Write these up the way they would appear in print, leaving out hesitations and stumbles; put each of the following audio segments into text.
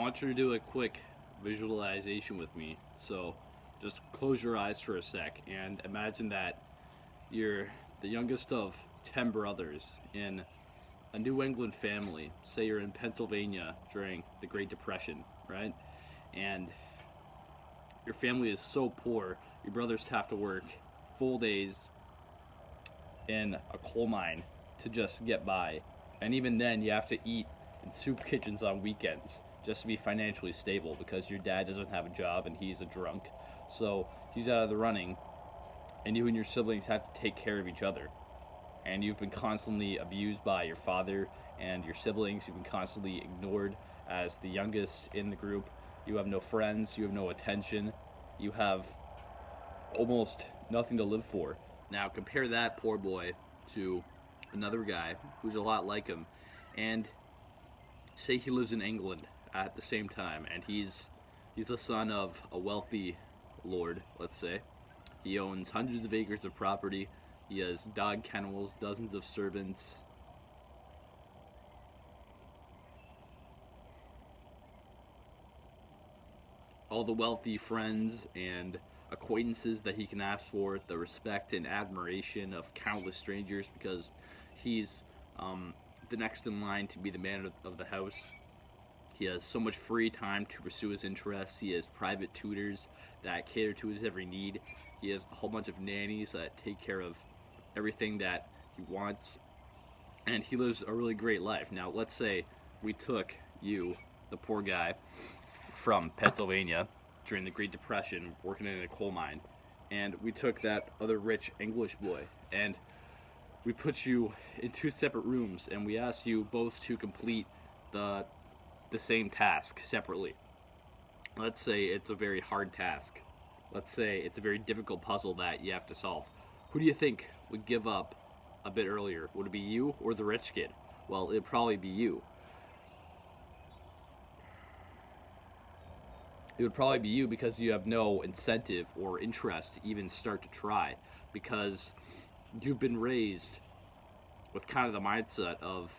want you to do a quick visualization with me. So just close your eyes for a sec and imagine that you're the youngest of 10 brothers in a New England family. Say you're in Pennsylvania during the Great Depression, right? And your family is so poor, your brothers have to work full days in a coal mine to just get by. And even then, you have to eat in soup kitchens on weekends just to be financially stable because your dad doesn't have a job and he's a drunk. So he's out of the running, and you and your siblings have to take care of each other. And you've been constantly abused by your father and your siblings. You've been constantly ignored as the youngest in the group. You have no friends, you have no attention, you have almost nothing to live for. Now compare that poor boy to another guy who's a lot like him, and say he lives in England at the same time, and he's the son of a wealthy lord, let's say. He owns hundreds of acres of property, he has dog kennels, dozens of servants, all the wealthy friends and acquaintances that he can ask for, the respect and admiration of countless strangers because he's the next in line to be the man of the house. He has so much free time to pursue his interests. He has private tutors that cater to his every need. He has a whole bunch of nannies that take care of everything that he wants. And he lives a really great life. Now, let's say we took you, the poor guy from Pennsylvania during the Great Depression, working in a coal mine, and we took that other rich English boy and we put you in two separate rooms and we asked you both to complete the same task separately. Let's say it's a very hard task. Let's say it's a very difficult puzzle that you have to solve. Who do you think would give up a bit earlier? Would it be you or the rich kid? Well, it'd probably be you. It would probably be you because you have no incentive or interest to even start to try, because you've been raised with kind of the mindset of,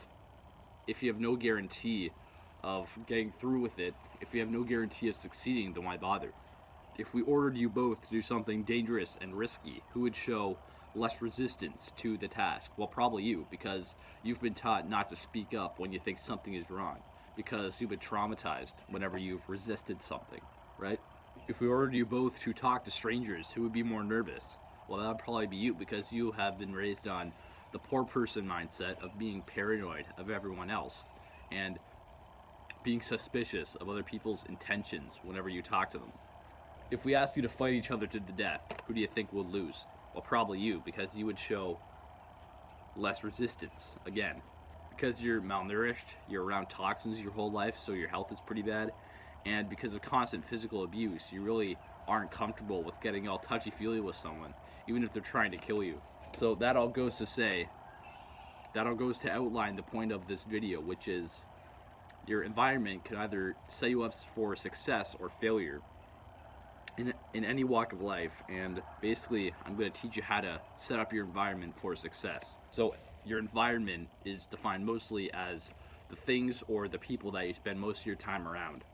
if you have no guarantee of getting through with it, if you have no guarantee of succeeding, then why bother? If we ordered you both to do something dangerous and risky, who would show less resistance to the task? Well, probably you, because you've been taught not to speak up when you think something is wrong, because you've been traumatized whenever you've resisted something, right? If we ordered you both to talk to strangers, who would be more nervous? Well, that would probably be you, because you have been raised on the poor person mindset of being paranoid of everyone else and being suspicious of other people's intentions whenever you talk to them. If we asked you to fight each other to the death, who do you think would lose? Well, probably you, because you would show less resistance, again. Because you're malnourished, you're around toxins your whole life, so your health is pretty bad, and because of constant physical abuse, you really aren't comfortable with getting all touchy-feely with someone, even if they're trying to kill you. So that all goes to outline the point of this video, which is your environment can either set you up for success or failure in any walk of life, and basically I'm going to teach you how to set up your environment for success. So your environment is defined mostly as the things or the people that you spend most of your time around.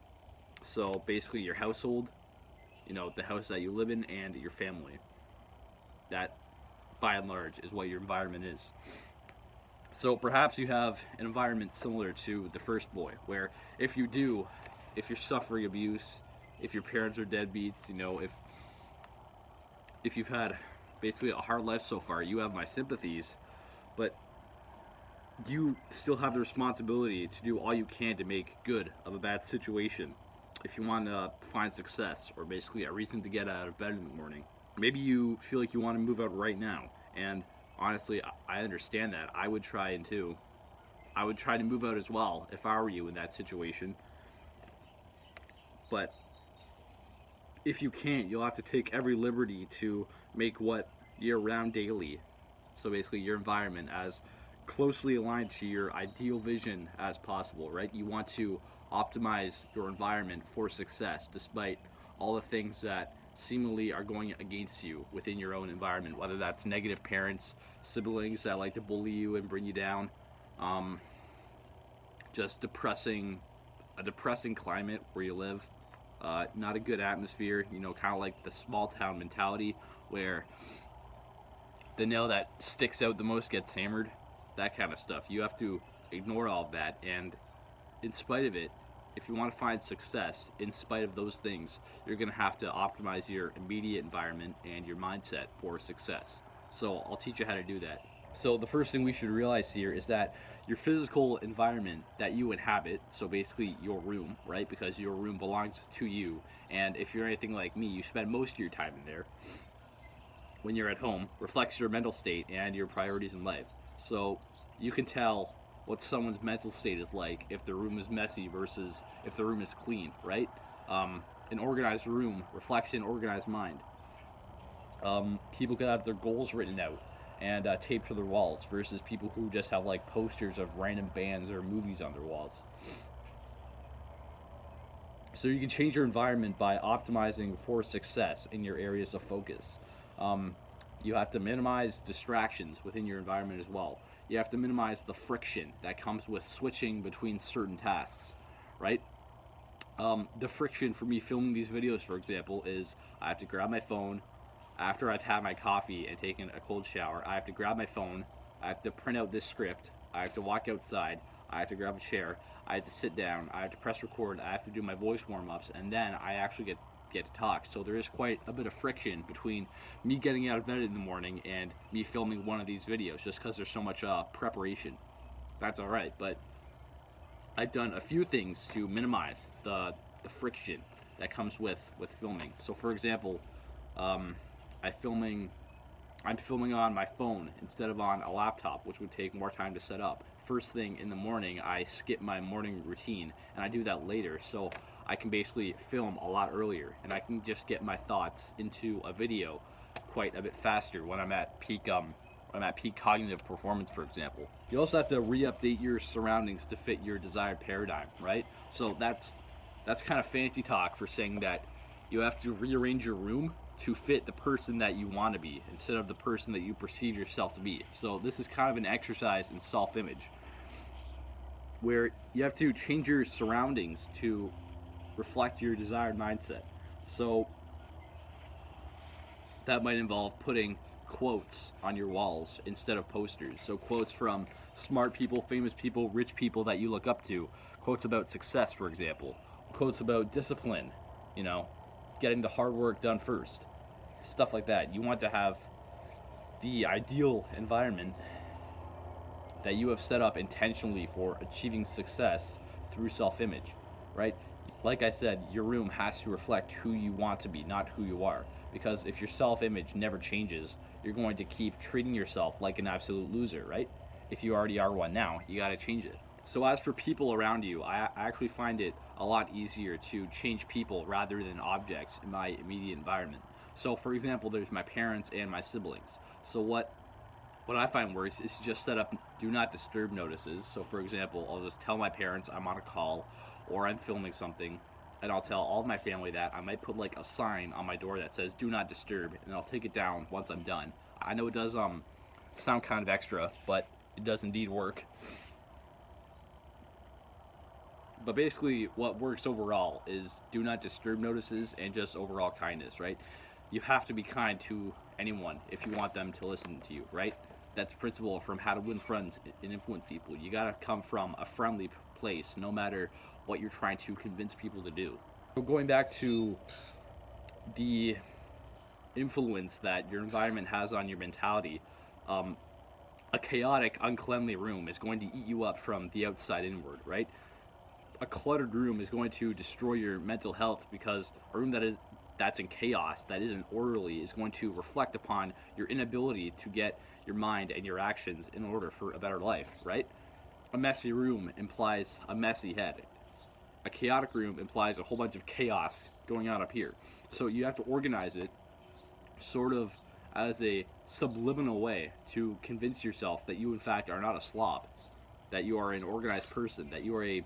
So basically your household, the house that you live in, and your family. That, by and large, is what your environment is. So perhaps you have an environment similar to the first boy, where if you're suffering abuse, if your parents are deadbeats, if you've had basically a hard life so far, you have my sympathies, but you still have the responsibility to do all you can to make good of a bad situation if you want to find success, or basically a reason to get out of bed in the morning. Maybe you feel like you want to move out right now, and honestly, I understand that. I would try to move out as well if I were you in that situation. But if you can't, you'll have to take every liberty to make what you're around daily, so basically your environment, as closely aligned to your ideal vision as possible, right? You want to optimize your environment for success despite all the things that seemingly are going against you within your own environment, whether that's negative parents, siblings that like to bully you and bring you down, just depressing a depressing climate where you live, not a good atmosphere, you know, kind of like the small town mentality where the nail that sticks out the most gets hammered, that kind of stuff. You have to ignore all of that, and in spite of it, if you want to find success in spite of those things, you're going to have to optimize your immediate environment and your mindset for success. So I'll teach you how to do that. So the first thing we should realize here is that your physical environment that you inhabit, so basically your room, right? Because your room belongs to you, and if you're anything like me, you spend most of your time in there when you're at home, reflects your mental state and your priorities in life. So you can tell what someone's mental state is like if the room is messy versus if the room is clean, right? An organized room reflects an organized mind. People could have their goals written out and taped to their walls versus people who just have like posters of random bands or movies on their walls. So you can change your environment by optimizing for success in your areas of focus. You have to minimize distractions within your environment as well. You have to minimize the friction that comes with switching between certain tasks, right? The friction for me filming these videos, for example, is I have to grab my phone after I've had my coffee and taken a cold shower. I have to grab my phone, I have to print out this script, I have to walk outside, I have to grab a chair, I have to sit down, I have to press record, I have to do my voice warm-ups, and then I actually get to talk. So there is quite a bit of friction between me getting out of bed in the morning and me filming one of these videos, just because there's so much preparation. That's all right, but I've done a few things to minimize the friction that comes with filming. So for example, I'm filming on my phone instead of on a laptop, which would take more time to set up. First thing in the morning, I skip my morning routine, and I do that later, so I can basically film a lot earlier, and I can just get my thoughts into a video quite a bit faster when I'm at peak cognitive performance, for example. You also have to re-update your surroundings to fit your desired paradigm, right? So that's kind of fancy talk for saying that you have to rearrange your room to fit the person that you want to be instead of the person that you perceive yourself to be. So this is kind of an exercise in self-image where you have to change your surroundings to reflect your desired mindset. So that might involve putting quotes on your walls instead of posters. So quotes from smart people, famous people, rich people that you look up to. Quotes about success, for example. Quotes about discipline, you know, getting the hard work done first. Stuff like that. You want to have the ideal environment that you have set up intentionally for achieving success through self-image, right? Like I said, your room has to reflect who you want to be, not who you are. Because if your self-image never changes, you're going to keep treating yourself like an absolute loser, right? If you already are one now, you gotta change it. So as for people around you, I actually find it a lot easier to change people rather than objects in my immediate environment. So for example, there's my parents and my siblings. So what I find works is to just set up do not disturb notices. So for example, I'll just tell my parents I'm on a call or I'm filming something, and I'll tell all of my family that. I might put like a sign on my door that says do not disturb, and I'll take it down once I'm done. I know it does sound kind of extra, but it does indeed work. But basically what works overall is do not disturb notices and just overall kindness, right? You have to be kind to anyone if you want them to listen to you, right? That's principle from how to win friends and influence people. You gotta come from a friendly place no matter what you're trying to convince people to do. So going back to the influence that your environment has on your mentality, a chaotic, uncleanly room is going to eat you up from the outside inward, right? A cluttered room is going to destroy your mental health because a room that's in chaos, that isn't orderly, is going to reflect upon your inability to get your mind and your actions in order for a better life, right? A messy room implies a messy head. A chaotic room implies a whole bunch of chaos going on up here. So you have to organize it sort of as a subliminal way to convince yourself that you in fact are not a slob, that you are an organized person, that you are a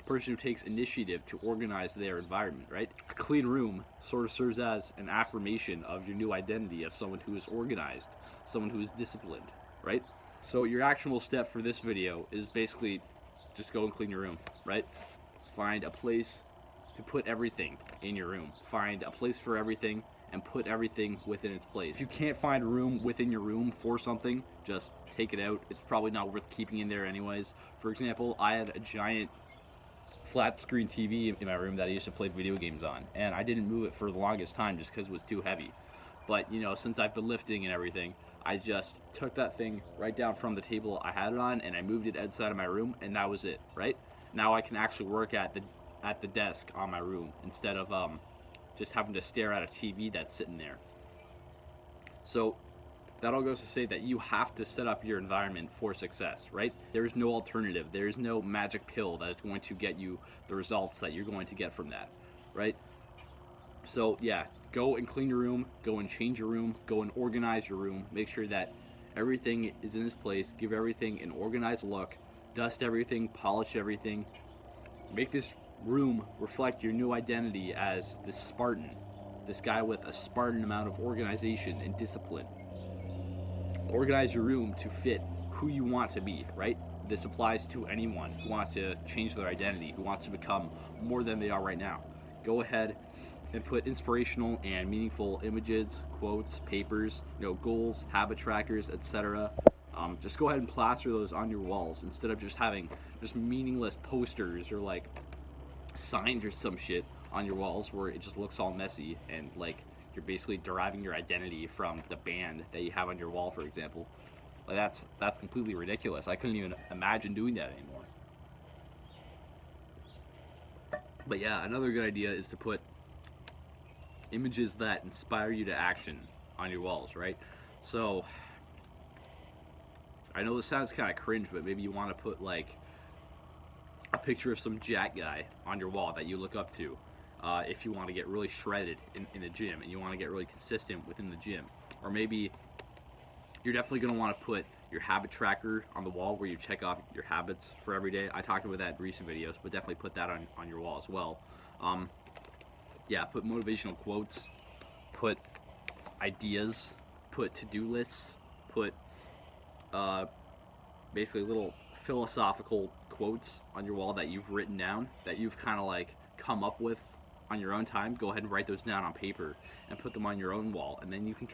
person who takes initiative to organize their environment, right? A clean room sort of serves as an affirmation of your new identity of someone who is organized, someone who is disciplined, right? So your actionable step for this video is basically just go and clean your room, right? Find a place to put everything in your room. Find a place for everything and put everything within its place. If you can't find room within your room for something, just take it out. It's probably not worth keeping in there anyways. For example, I had a giant flat screen TV in my room that I used to play video games on, and I didn't move it for the longest time just because it was too heavy. But you know, since I've been lifting and everything, I just took that thing right down from the table I had it on and I moved it outside of my room, and that was it, right? Now I can actually work at the desk on my room instead of just having to stare at a TV that's sitting there. So that all goes to say that you have to set up your environment for success, right? There is no alternative. There is no magic pill that is going to get you the results that you're going to get from that, right? So yeah, go and clean your room, go and change your room, go and organize your room, make sure that everything is in its place, give everything an organized look, dust everything, polish everything, make this room reflect your new identity as this Spartan, this guy with a Spartan amount of organization and discipline. Organize your room to fit who you want to be, right? This applies to anyone who wants to change their identity, who wants to become more than they are right now. Go ahead and put inspirational and meaningful images, quotes, papers, goals, habit trackers, etc. Just go ahead and plaster those on your walls instead of just having just meaningless posters or like signs or some shit on your walls where it just looks all messy and like you're basically deriving your identity from the band that you have on your wall, for example. Like that's completely ridiculous. I couldn't even imagine doing that anymore. But yeah, another good idea is to put images that inspire you to action on your walls, right? So I know this sounds kind of cringe, but maybe you want to put like a picture of some jack guy on your wall that you look up to if you want to get really shredded in the gym and you want to get really consistent within the gym. Or maybe you're definitely going to want to put your habit tracker on the wall where you check off your habits for every day. I talked about that in recent videos, but definitely put that on your wall as well. Yeah, put motivational quotes, put ideas, put to-do lists, put basically little philosophical quotes on your wall that you've written down, that you've kind of like come up with on your own time. Go ahead and write those down on paper and put them on your own wall, and then you can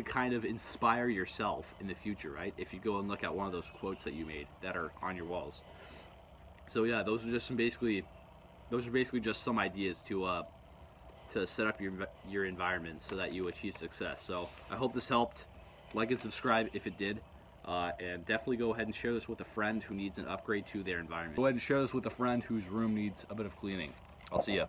kind of inspire yourself in the future, right? If you go and look at one of those quotes that you made that are on your walls. So yeah, those are basically just some ideas to set up your environment so that you achieve success. So I hope this helped. Like and subscribe if it did. And definitely go ahead and share this with a friend who needs an upgrade to their environment. Go ahead and share this with a friend whose room needs a bit of cleaning. I'll see ya.